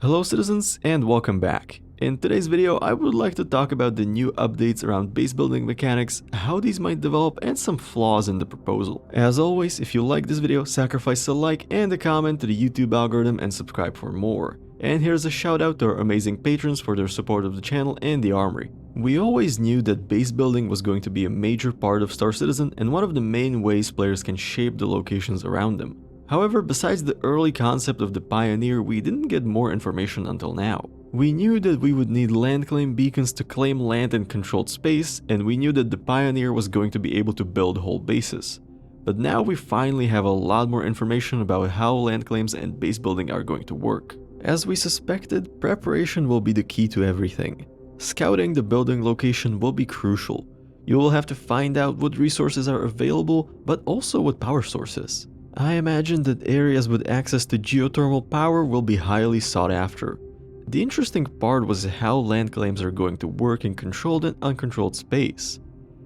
Hello citizens and welcome back. In today's video, I would like to talk about the new updates around base building mechanics, how these might develop, and some flaws in the proposal. As always, if you like this video, sacrifice a like and a comment to the YouTube algorithm and subscribe for more. And here's a shout out to our amazing patrons for their support of the channel and the Armory. We always knew that base building was going to be a major part of Star Citizen and one of the main ways players can shape the locations around them. However, besides the early concept of the Pioneer, we didn't get more information until now. We knew that we would need land claim beacons to claim land in controlled space, and we knew that the Pioneer was going to be able to build whole bases. But now we finally have a lot more information about how land claims and base building are going to work. As we suspected, preparation will be the key to everything. Scouting the building location will be crucial. You will have to find out what resources are available, but also what power sources. I imagine that areas with access to geothermal power will be highly sought after. The interesting part was how land claims are going to work in controlled and uncontrolled space.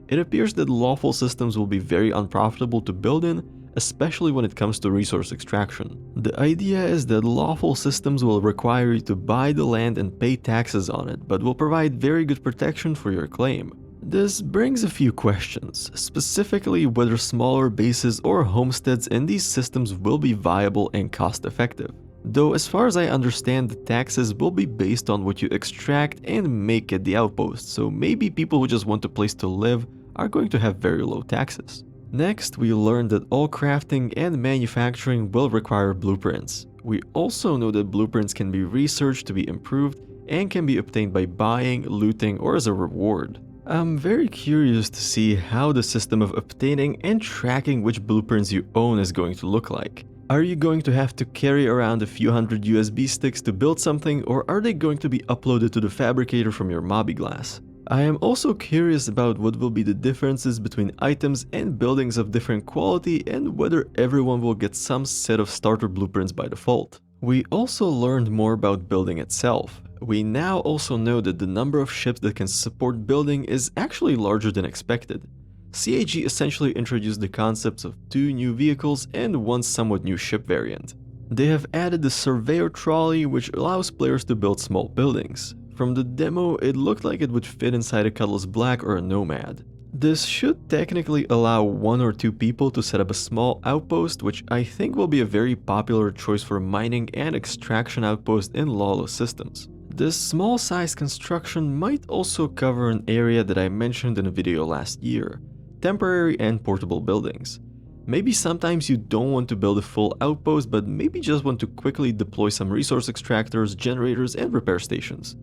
It appears that lawful systems will be very unprofitable to build in, especially when it comes to resource extraction. The idea is that lawful systems will require you to buy the land and pay taxes on it, but will provide very good protection for your claim. This brings a few questions, specifically whether smaller bases or homesteads in these systems will be viable and cost-effective. Though as far as I understand, the taxes will be based on what you extract and make at the outpost, so maybe people who just want a place to live are going to have very low taxes. Next, we learned that all crafting and manufacturing will require blueprints. We also know that blueprints can be researched to be improved and can be obtained by buying, looting, or as a reward. I'm very curious to see how the system of obtaining and tracking which blueprints you own is going to look like. Are you going to have to carry around a few hundred USB sticks to build something, or are they going to be uploaded to the fabricator from your Mobbyglass? I am also curious about what will be the differences between items and buildings of different quality and whether everyone will get some set of starter blueprints by default. We also learned more about building itself. We now also know that the number of ships that can support building is actually larger than expected. CAG essentially introduced the concepts of 2 new vehicles and 1 somewhat new ship variant. They have added the Surveyor Trolley, which allows players to build small buildings. From the demo, it looked like it would fit inside a Cutlass Black or a Nomad. This should technically allow 1 or 2 people to set up a small outpost, which I think will be a very popular choice for mining and extraction outpost in lawless systems. This small size construction might also cover an area that I mentioned in a video last year: temporary and portable buildings. Maybe sometimes you don't want to build a full outpost, but maybe just want to quickly deploy some resource extractors, generators, and repair stations.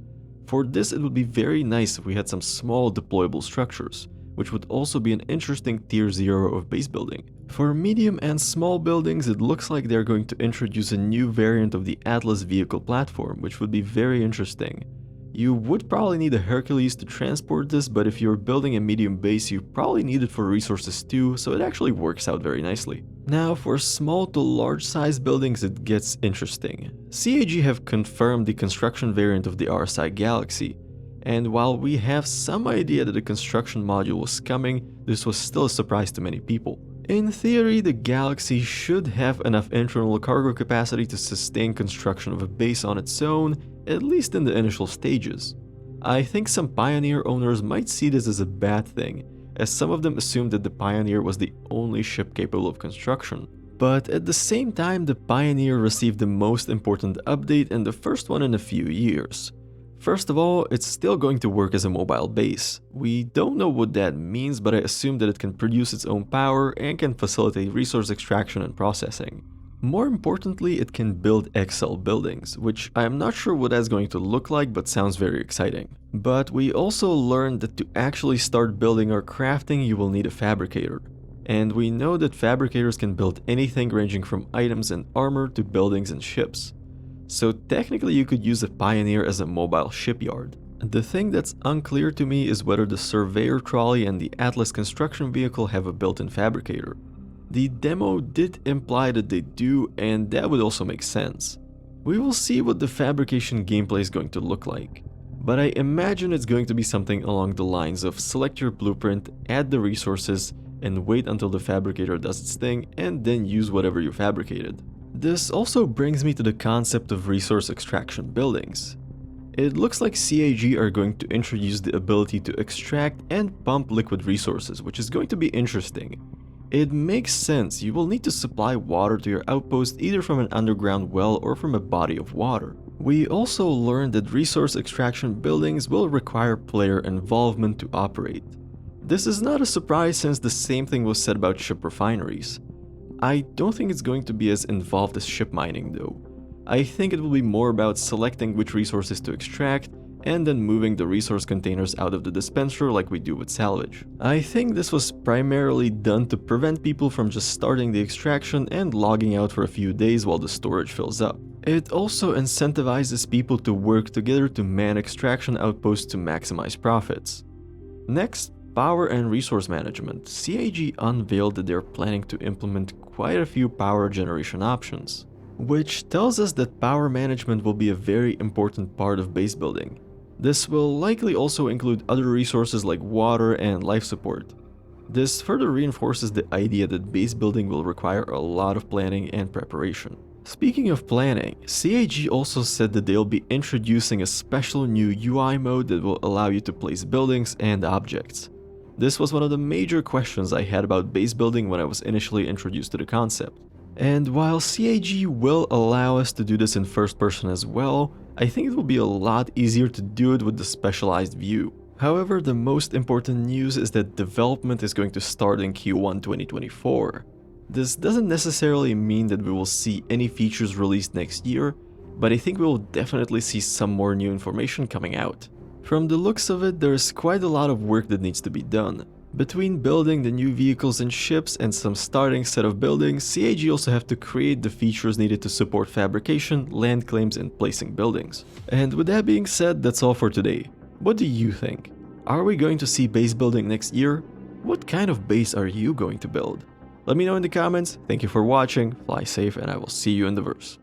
For this, it would be very nice if we had some small deployable structures, which would also be an interesting tier 0 of base building. For medium and small buildings, it looks like they're going to introduce a new variant of the Atlas vehicle platform, which would be very interesting. You would probably need a Hercules to transport this, but if you're building a medium base, you probably need it for resources too, so it actually works out very nicely. Now, for small to large size buildings, it gets interesting. CAG have confirmed the construction variant of the RSI Galaxy, and while we have some idea that the construction module was coming, this was still a surprise to many people. In theory, the Galaxy should have enough internal cargo capacity to sustain construction of a base on its own, at least in the initial stages. I think some Pioneer owners might see this as a bad thing, as some of them assumed that the Pioneer was the only ship capable of construction. But at the same time, the Pioneer received the most important update and the first one in a few years. First of all, it's still going to work as a mobile base. We don't know what that means, but I assume that it can produce its own power and can facilitate resource extraction and processing. More importantly, it can build XL buildings, which I am not sure what that's going to look like, but sounds very exciting. But we also learned that to actually start building or crafting, you will need a fabricator. And we know that fabricators can build anything ranging from items and armor to buildings and ships. So technically you could use a Pioneer as a mobile shipyard. The thing that's unclear to me is whether the Surveyor Trolley and the Atlas construction vehicle have a built-in fabricator. The demo did imply that they do, and that would also make sense. We will see what the fabrication gameplay is going to look like. But I imagine it's going to be something along the lines of select your blueprint, add the resources, and wait until the fabricator does its thing, and then use whatever you fabricated. This also brings me to the concept of resource extraction buildings. It looks like CIG are going to introduce the ability to extract and pump liquid resources, which is going to be interesting. It makes sense, you will need to supply water to your outpost either from an underground well or from a body of water. We also learned that resource extraction buildings will require player involvement to operate. This is not a surprise since the same thing was said about ship refineries. I don't think it's going to be as involved as ship mining though. I think it will be more about selecting which resources to extract and then moving the resource containers out of the dispenser like we do with salvage. I think this was primarily done to prevent people from just starting the extraction and logging out for a few days while the storage fills up. It also incentivizes people to work together to man extraction outposts to maximize profits. Next, power and resource management. CIG unveiled that they're planning to implement quite a few power generation options, which tells us that power management will be a very important part of base building. This will likely also include other resources like water and life support. This further reinforces the idea that base building will require a lot of planning and preparation. Speaking of planning, CIG also said that they'll be introducing a special new UI mode that will allow you to place buildings and objects. This was one of the major questions I had about base building when I was initially introduced to the concept. And while CIG will allow us to do this in first person as well, I think it will be a lot easier to do it with the specialized view. However, the most important news is that development is going to start in Q1 2024. This doesn't necessarily mean that we will see any features released next year, but I think we will definitely see some more new information coming out. From the looks of it, there's quite a lot of work that needs to be done. Between building the new vehicles and ships and some starting set of buildings, CIG also have to create the features needed to support fabrication, land claims, and placing buildings. And with that being said, that's all for today. What do you think? Are we going to see base building next year? What kind of base are you going to build? Let me know in the comments. Thank you for watching, fly safe, and I will see you in the verse.